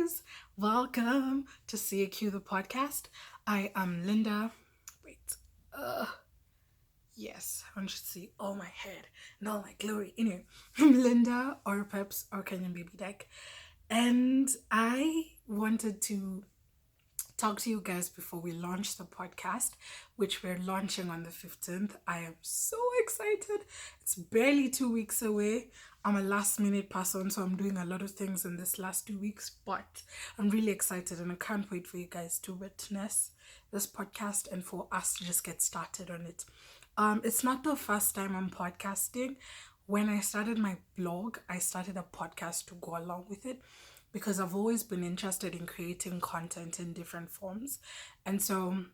guys. Welcome to CAQ The Podcast. I am Linda. Wait. Yes, I should see all my head and all my glory. Anyway, I'm Linda, or Peps, or Kenyan Baby Deck. And I wanted to talk to you guys before we launch the podcast, which we're launching on the 15th. I am so excited. It's barely 2 weeks away. I'm a last minute person, so I'm doing a lot of things in this last 2 weeks, but I'm really excited and I can't wait for you guys to witness this podcast and for us to just get started on it. It's not the first time I'm podcasting. When I started my blog, I started a podcast to go along with it, because I've always been interested in creating content in different forms. And so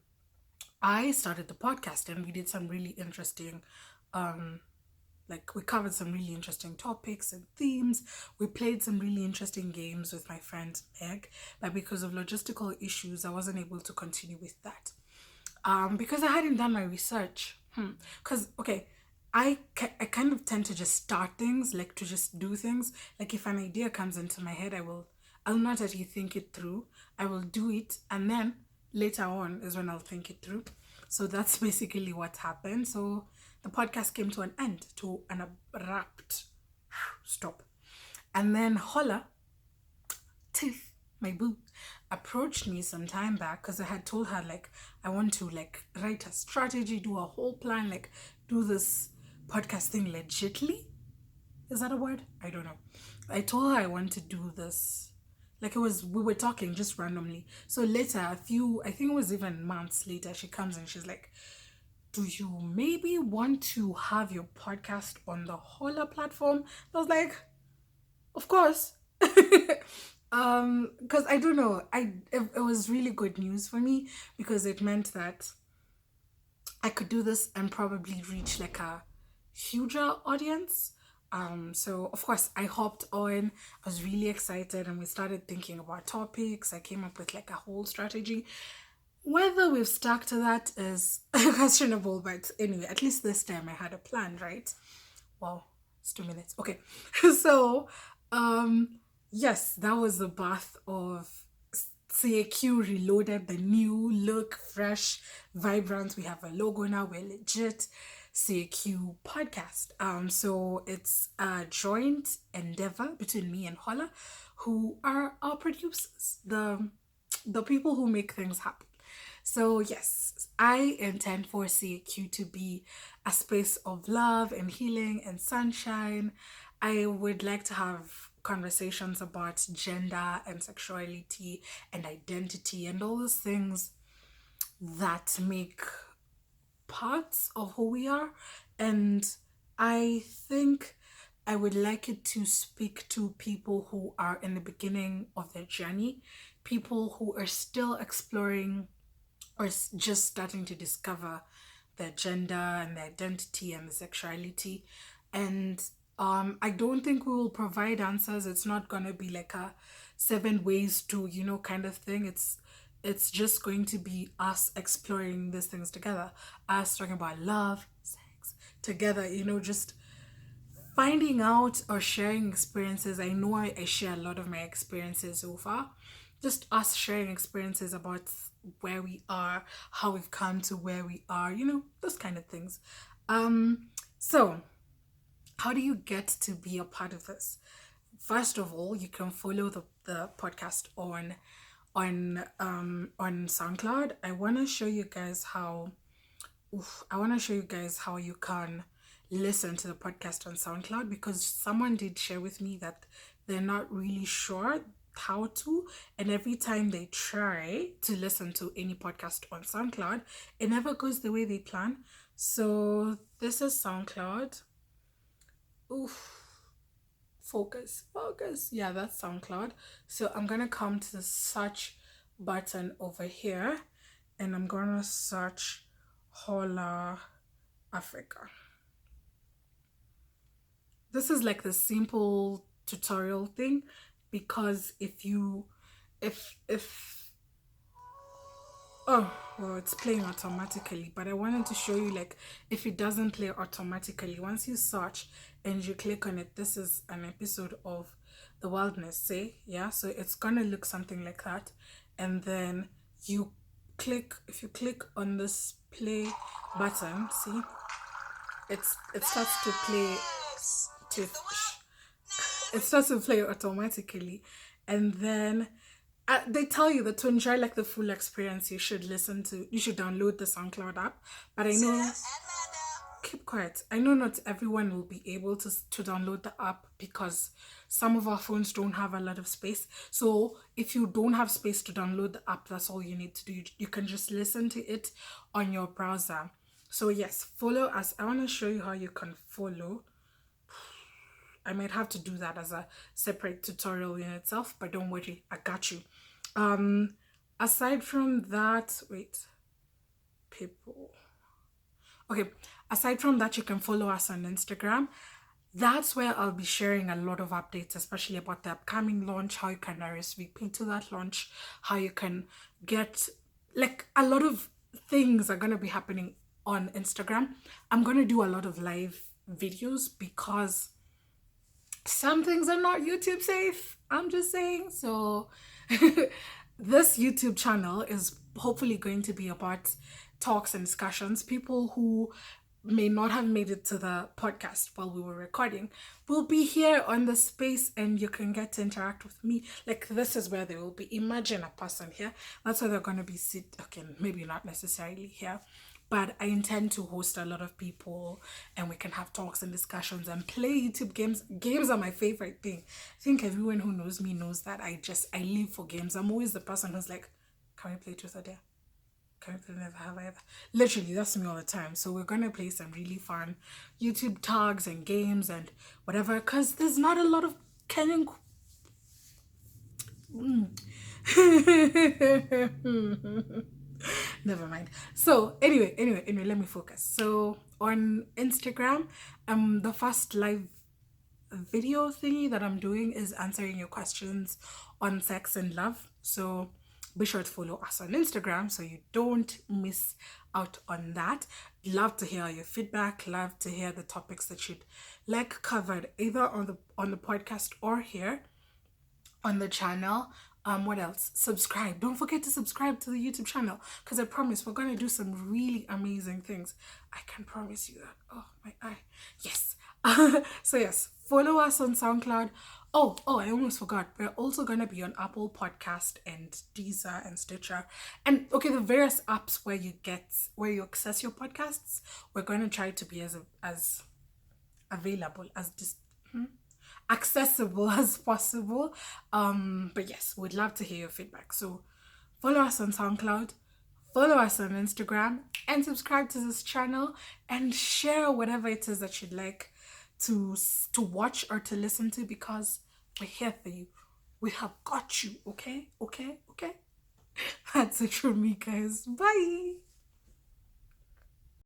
I started the podcast and we did some really interesting, we covered some really interesting topics and themes. We played some really interesting games with my friend Meg, but because of logistical issues, I wasn't able to continue with that. Because I hadn't done my research. I kind of tend to just start things, like to just do things. Like if an idea comes into my head, I'll not actually think it through. I will do it, and then later on is when I'll think it through. So that's basically what happened. So the podcast came to an end, to an abrupt stop. And then Holla, Tiff, my boo, approached me some time back, because I had told her, like, I want to, like, write a strategy, do a whole plan, like, do this podcast thing legitly. Is that a word? I don't know. I told her I want to do this. Like, we were talking just randomly. So later, I think it was even months later, she comes and she's like, do you maybe want to have your podcast on the Holla platform? I was like, of course. Because I don't know, it was really good news for me, because it meant that I could do this and probably reach like a huger audience. So of course I hopped on. I was really excited and we started thinking about topics. I came up with like a whole strategy. Whether we've stuck to that is questionable, but anyway, at least this time I had a plan, right? Wow, it's 2 minutes. Okay. So yes, that was the birth of CAQ Reloaded, the new look, fresh, vibrant. We have a logo now. We're legit. CAQ Podcast. So it's a joint endeavor between me and Holla, who are our producers, the people who make things happen. So yes, I intend for CAQ to be a space of love and healing and sunshine. I would like to have conversations about gender and sexuality and identity and all those things that make parts of who we are. And I think I would like it to speak to people who are in the beginning of their journey, people who are still exploring or just starting to discover their gender and their identity and the sexuality. And I don't think we will provide answers. It's not gonna be like a 7 ways to, kind of thing. It's just going to be us exploring these things together, us talking about love, sex together, just finding out or sharing experiences. I know I share a lot of my experiences so far. Just us sharing experiences about where we are, how we've come to where we are, those kind of things. So how do you get to be a part of this? First of all, you can follow the podcast on SoundCloud. I want to show you guys how you can listen to the podcast on SoundCloud, because someone did share with me that they're not really sure how to, and every time they try to listen to any podcast on SoundCloud, it never goes the way they plan. So this is SoundCloud. Focus. Yeah, that's SoundCloud. So I'm gonna come to the search button over here and I'm gonna search Holla Africa. This is like the simple tutorial thing, because it's playing automatically, but I wanted to show you, like, if it doesn't play automatically, once you search and you click on it, this is an episode of the wildness, say, yeah. So it's gonna look something like that, and then you if you click on this play button, see, it starts to play to it starts to play automatically, and then they tell you that to enjoy like the full experience, you should download the SoundCloud app. But I know, keep quiet. I know not everyone will be able to download the app because some of our phones don't have a lot of space. So if you don't have space to download the app, that's all you need to do. You can just listen to it on your browser. So yes, follow us. I want to show you how you can follow. I might have to do that as a separate tutorial in itself, but don't worry, I got you. Aside from that, wait, people. Okay, aside from that, you can follow us on Instagram. That's where I'll be sharing a lot of updates, especially about the upcoming launch, how you can RSVP to that launch, how you can get, like, a lot of things are going to be happening on Instagram. I'm going to do a lot of live videos because some things are not YouTube safe. I'm just saying. So this YouTube channel is hopefully going to be about talks and discussions. People who may not have made it to the podcast while we were recording will be here on the space, and you can get to interact with me. Like, this is where they will be. Imagine a person here. That's where they're going to be okay, maybe not necessarily here, but I intend to host a lot of people, and we can have talks and discussions and play YouTube games. Games are my favorite thing. I think everyone who knows me knows that I live for games. I'm always the person who's like, can we play Truth or Dare? Can we play Never Have I Ever? Literally, that's me all the time. So we're going to play some really fun YouTube tags and games and whatever, because there's not a lot of Kenyan... Never mind. So anyway, let me focus. So on Instagram, the first live video thingy that I'm doing is answering your questions on sex and love. So be sure to follow us on Instagram so you don't miss out on that. Love to hear your feedback. Love to hear the topics that you'd like covered either on the podcast or here on the channel. What else? Subscribe. Don't forget to subscribe to the YouTube channel, because I promise we're going to do some really amazing things. I can promise you that. Oh, my eye. Yes. So yes, follow us on SoundCloud. Oh, I almost forgot. We're also going to be on Apple Podcast and Deezer and Stitcher. And okay, the various apps where you access your podcasts, we're going to try to be as available, as accessible as possible. But yes, we'd love to hear your feedback. So follow us on SoundCloud, follow us on Instagram, and subscribe to this channel, and share whatever it is that you'd like to watch or to listen to, because we're here for you. We have got you. Okay. That's it from me, guys. Bye.